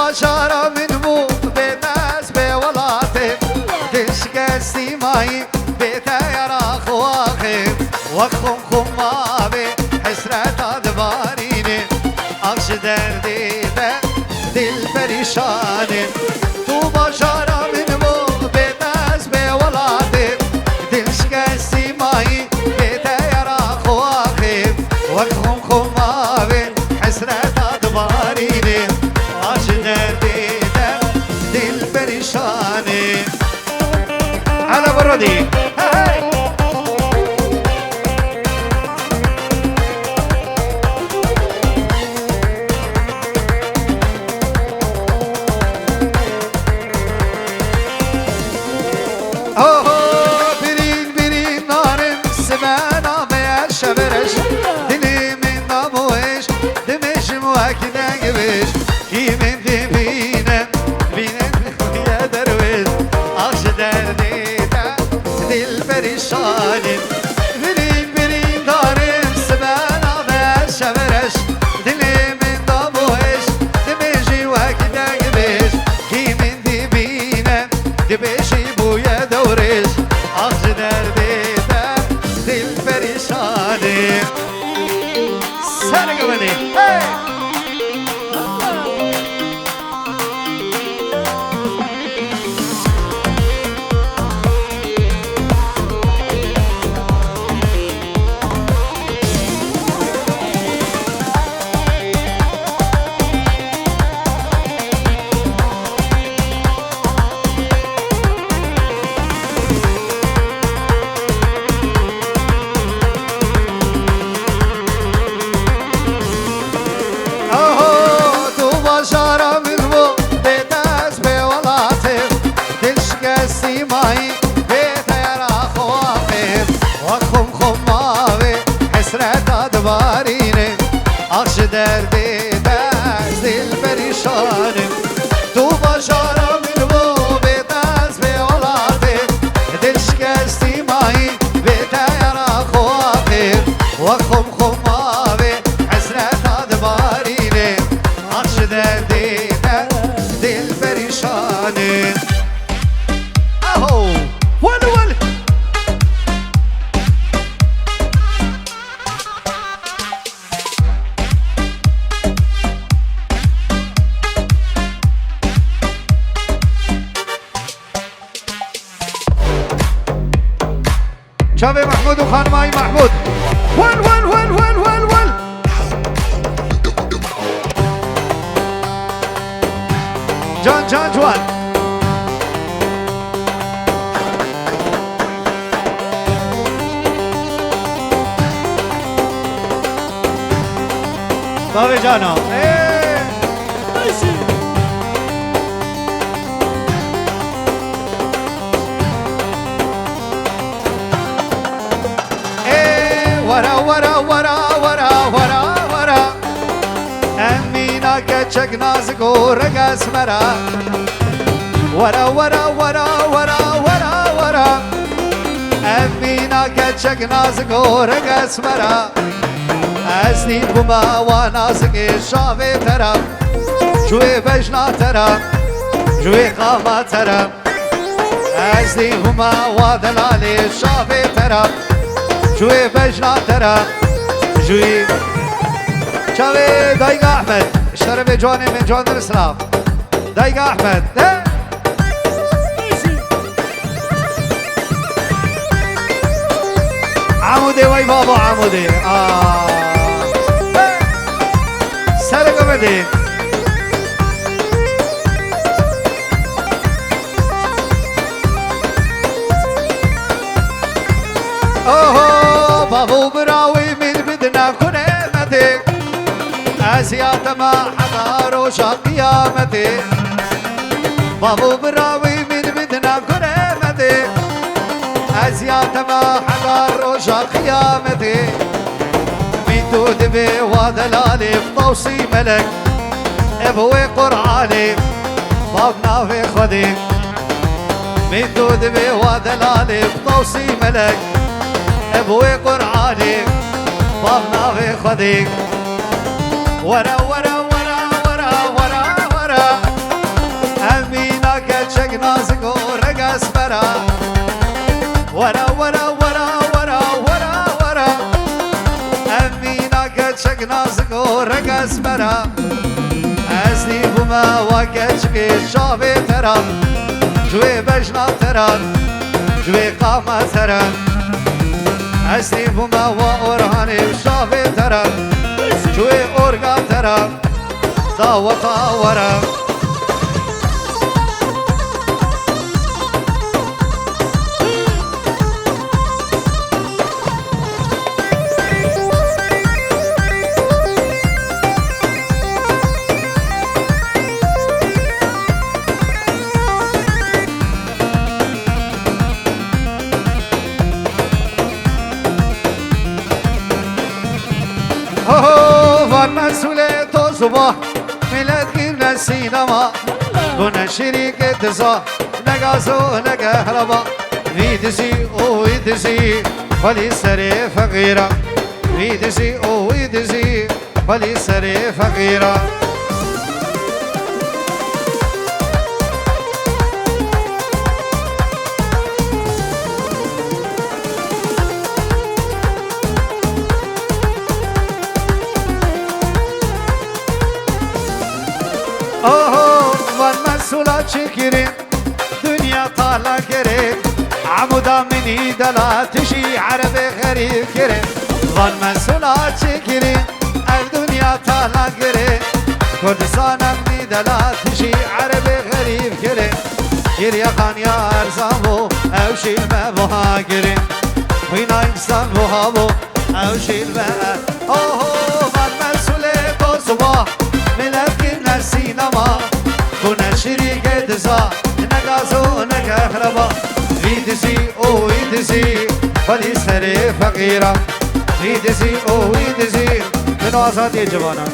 باشارا من بو بناس بولاتي تشكى سيماي بتيرا خواخي وخم خمابي حسرة دباريني أخش دردي دل پریشانه تو باشارا من بو بناس بولاتي تشكى سيماي بتيرا خواخي وخم خمابي حسرة دباريني أخش دردي دل پریشانه على برودي دردي بس دل پریشانه تو باشارا من بو بدست به ولاتي دل شکستی مایی به تیرا خواهی و خم خماوی حسرت دبارینه آخش دردی دل پریشانه اهو ول ول شافي محمود وخانماي محمود ول ول ول ول ول ول جان جان جوان بابي جانا ورا ورا ورا ورا ورا ورا أمينا كتشك نازك ورقص مرا ورا ورا ورا ورا ورا ورا أمينا كتشك نازك ورقص مرا أسنين بما ونازك الشافي ترى شوي بجنا ترى شوي قامة ترى أسنين بما ودلالي الشافي ترى شوي بجنا ترى شوي شوي دايق أحمد اشترى جواني من جوان الإسلام دايق أحمد عمودي وي بابا عمودي سرق بدي اوه بابو براوي من بدنا كنيمتك اسيات ما حضاروا قيامتك بابو براوي من بدنا كنيمتك اسيات ما حضاروا قيامتك من دود بي ودلالي في طوسي ملك ابوي قرعاني بابنا في خديك من دود بي ودلالي في طوسي ملك ابوي قرعاني بابنا في خديك ورا ورا ورا ورا ورا ورا اسمرا ازنی بوما و کچکی شاوی ترا جوی بجناب ترا جوی قامه ترا ازنی بوما و اورهانی شاوی ترا جوی اورگا ترا داوتا ورا مسئوله تو صبح ملت گیر نسینما گونه شریک دزا نگازو نگهربا ویدزی او ویدزی ولی سر فقیرا ویدزی او ویدزی ولی سر فقیرا والمسؤولة شكرين دنيا طالع كريم عمودا مني دلا تشي عربي غريب كريم والمسؤولة شكرين الدنيا طالع كريم كردستان مني دلا تشي عربي غريب كريم يريا خان يا أرزامو أو شيل ما بها كريم وين إنسان بهابو أو شيل ما والمسؤولة بوزوا ملك السينما كنا شريك دزا نغازو نكهربا ويدزي او ويدزي بلي سري فقيرا ويدزي او ويدزي من آزادي جوانا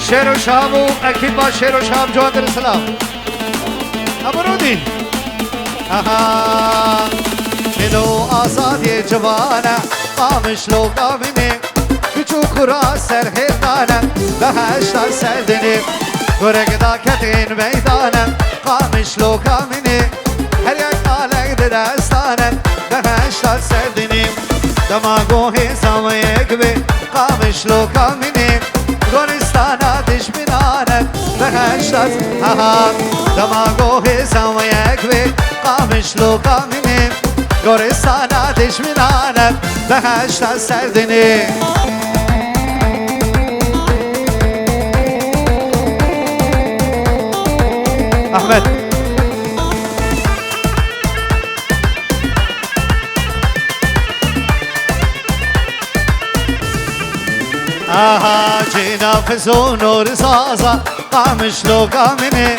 شیر و شامو اکید با شیر و شام جوان در اسلام ابرودی آها منو آزادی جوانه قامش لو قامینه کچو کرا سر هیدانه بهشت سردنه گرگ دا کتین میدانه قامش لو قامینه هر یک آلک دستانه بهشت سردنه دماغوه زمایک به قامش لو قامینه گورستانا دشمنانت بهشتت آها دماغوه زمایک به قامش لو قامینه گورستانا دشمنانت بهشتت سردنه احمد آها جينا في زونور زازا قامش لو قامني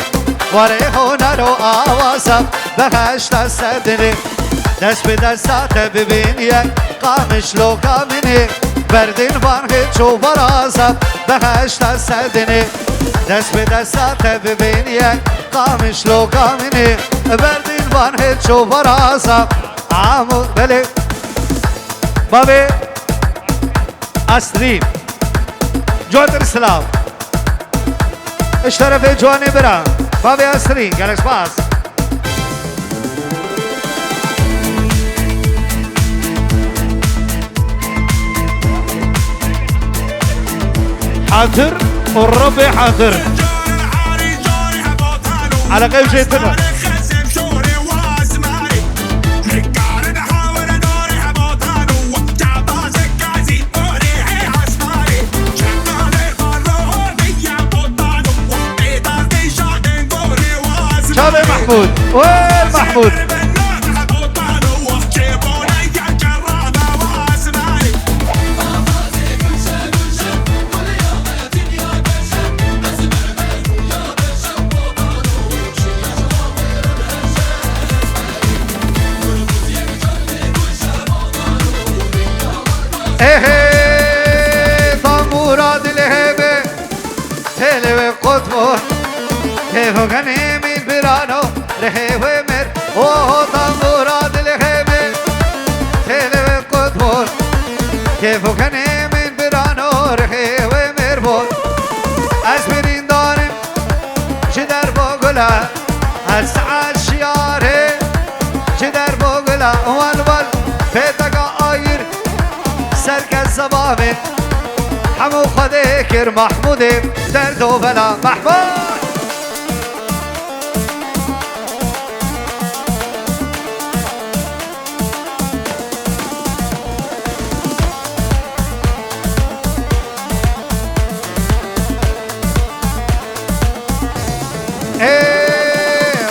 وري هنر و آوازا بهشت السدني دست به دستات ببین یک قامش لو قامني بردین بانه چو برازا بهشت السدني دست به دستات ببین یک قامش لو قامني بردین بانه چو برازا عامو بله بابي أسرين جوان در اسلام اشترف جوانی برا بابی أسرين گلکس باز حاضر والربي حاضر على قيم جيتنا شابي محمود وين محمود ايه طمورات الهبه تلوي قطبه كيف غنيم رخي ومر اوه طنبورات الخيمة تلو قطبون كيفو كان من برانو رخي ومر بون اسمرين دارم جدر بوغلا هالساعة الشياري جدر بوغلا والول فيتقا آير سرك الزبابين حمو خديكر محمودي دردو بلا محمود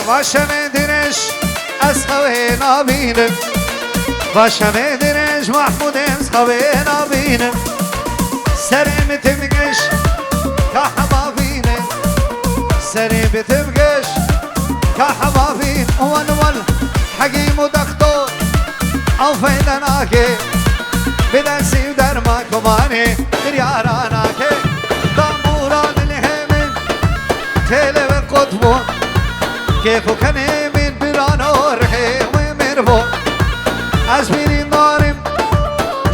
باشا مدرش اسخوه نابینم باشا مدرش محمود اسخوه نابینم سرم تمگش که حبابینه سرم تمگش که حبابین اول حقیم و دختور او فیدناکه بدنسی و درما کمانه دریاراناکه داموران الهمین تله و قطبون كيفو كان من برانو رخي ومرفو أزميرين دارم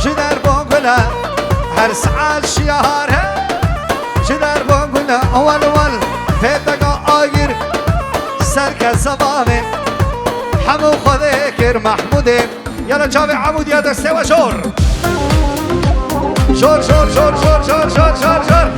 جدر بوغلا هر ساعة الشيار جدر بوغلا أول فيتقا آير سرك الزبابين حمو خذيكر محمودين يلا جابي عمود يا دستي وشور شور شور شور شور شور شور شور شور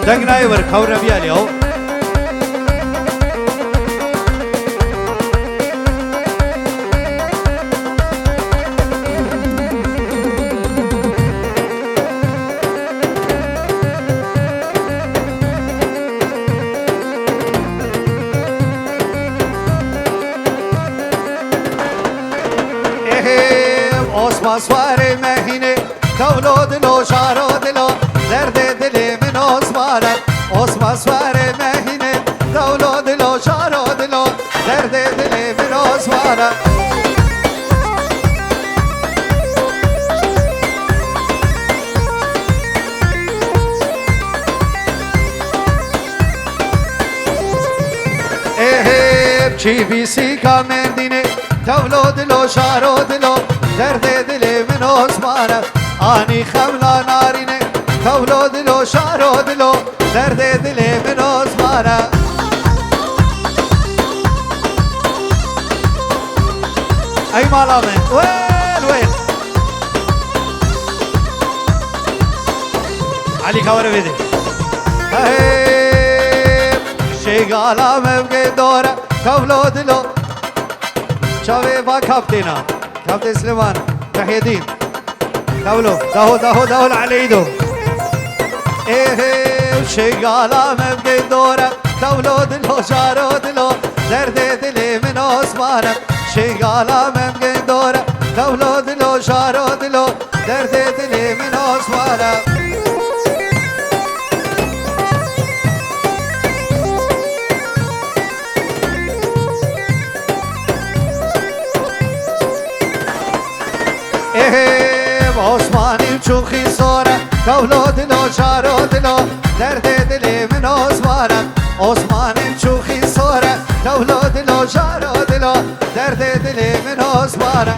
دقنا يورك هورا بيالي اهو اوسما سواري مهينه دولو دلو شارو دلو درد دلي من اوسمانا اوسما سواري مهينه دولو دلو شارو دلو درد دلي من اوسمانا بچی بیسی کا مردینه دولو دلو شارو دلو درد دلی من عثمانه آنی خملا نارینه دولو دلو شارو دلو درد دلی من عثمانه ای مالا من ویل علی کاره بده شیگالا مبگه دوره دولو دلو شاوه با كابتنا كابتن سليمان تحية الدين دولو دهول على ايده ايه وشيقالا مبقي دوره دولو دلو شارو دلو درد دلي من عثمانه شيقالا مبقي دوره دولو دلو شارو دلو درد دلي من عثمانه عثماني وشوخي صورة دولو دلو شارو دلو درد دلي من عثمانه عثماني وشوخي صورة دولو دلو شارو دلو درد دلي من عثمانه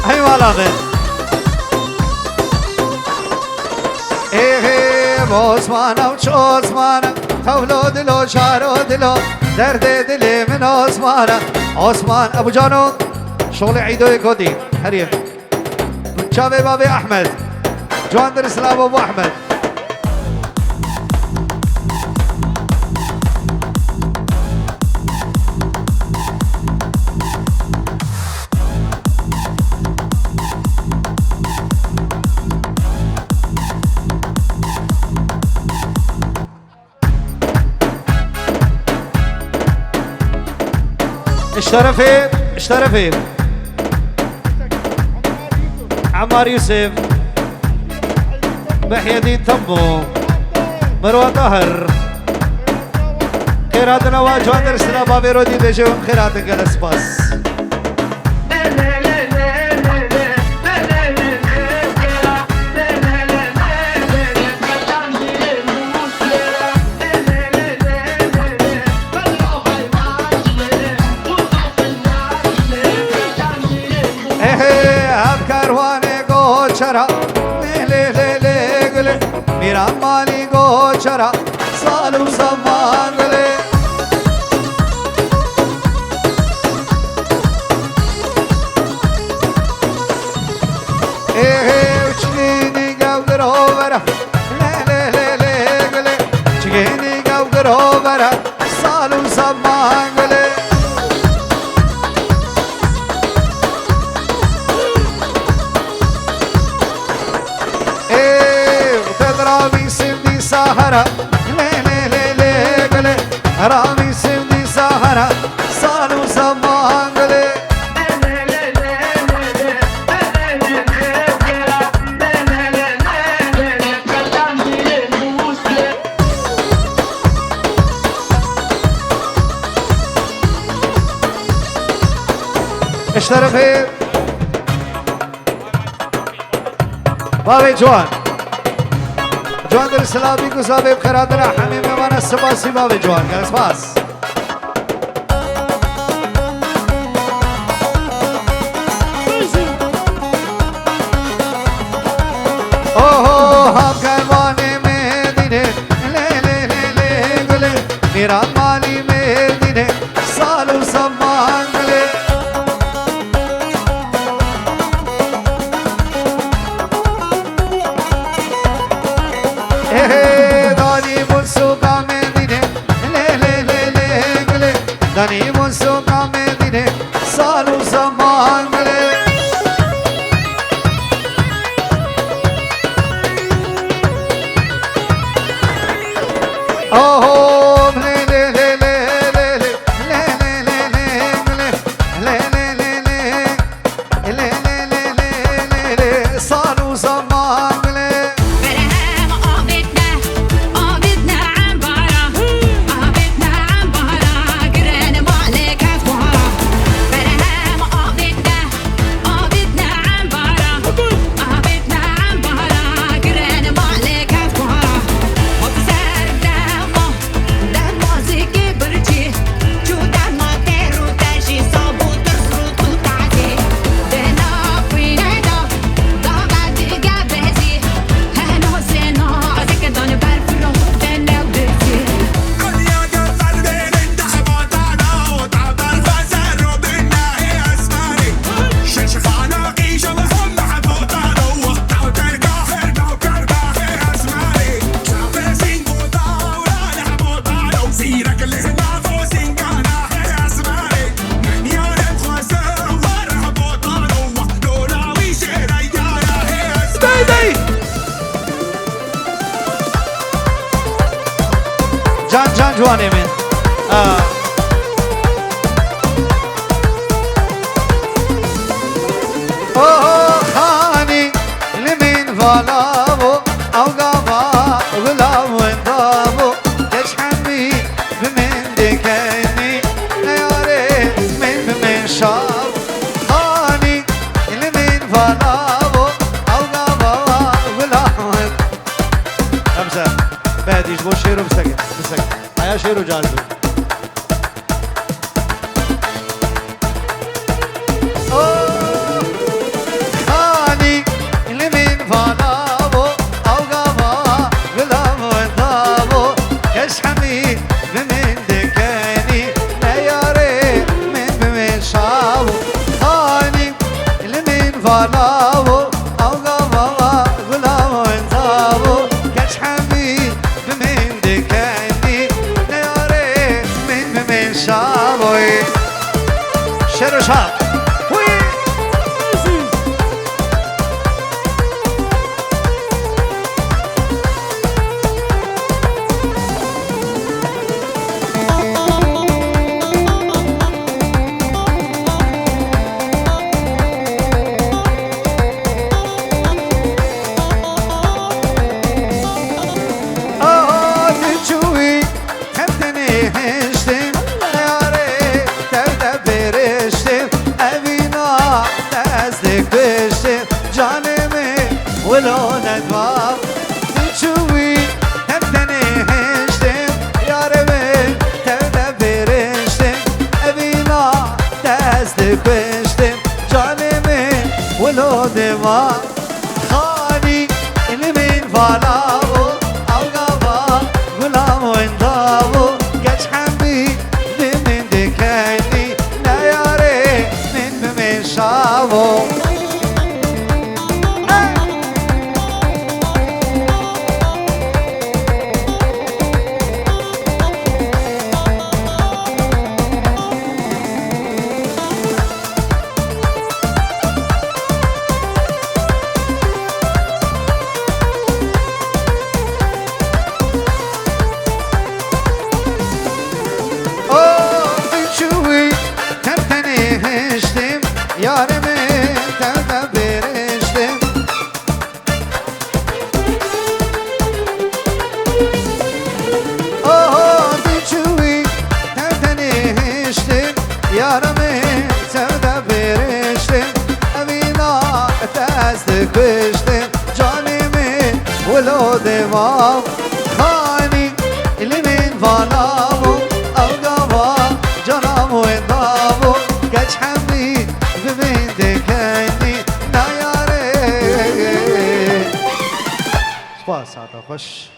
هاي والا من عثمانه وش عثمانه دولو دلو شارو دلو درد دلي من عثمانه عثمان ابو جانو شغل عيدو كودي هريم شابي بابي احمد جوان در اسلام ابو احمد اشترفي اشترفي عمار يوسف بحيى دين تمو مروى طاهر خيرات نواج وادر سنا بابي رودي بيجون خيرات جلس باس چرا لے لے لے گلے میرا مالی گو چرا سالو سمان گلے اچھنی گو گرو برا لے لے لے لے گلے چگینی گو گرو برا سالو سمان گلے رامي سندي سهرة لي لي لي لي قلي رامي سندي سهرة صالو زمان قلي اشترفي بابي جوان جوان در سلابی کو صاحب خیرات را حمیم وانا سپاسی باب جوان کا سپاس اوه هم کروانے میں دینے لے لے لے لے گلے میرا مالی میں دینے سالو سمان گلے دانی منسو کا میں دینے سالو زمان گلے اوہ لے لے لے لے لے لے لے لے لے گلے لے لے لے لے لے لے لے لے سالو زمان گلے جان جان جواني من اوه خاني لمن فالابو او قابا غلام وانضابو تشحمي بمن دكاني لياري من شاب خاني لمن فالابو او قابا غلام خمسة بهديش بو شيرو بسكت حيا شيرو جالدو خاني اللي من فالابو او قابا غلام وانضابو يشحمي بمن دكاني لياري من شابو خاني اللي من فالابو او قابا غلام وانضابو يشحمي بمن دكاني لياري من شابو شيرو شاب دست کشتم جانمه ولود ما خانی من فلاو او قبا غلام وانضاو گچ حمی من دکنی نیاره من شاو yarımı tevde biriştim Oh biçuvi tevdeni içtim yarımı tevde biriştim Evina tezdi kıştım canımı velo devam Khani ilimin valamu avgava canamı endavu Geç hemmi ببین دکنی نیاره سپاس خوش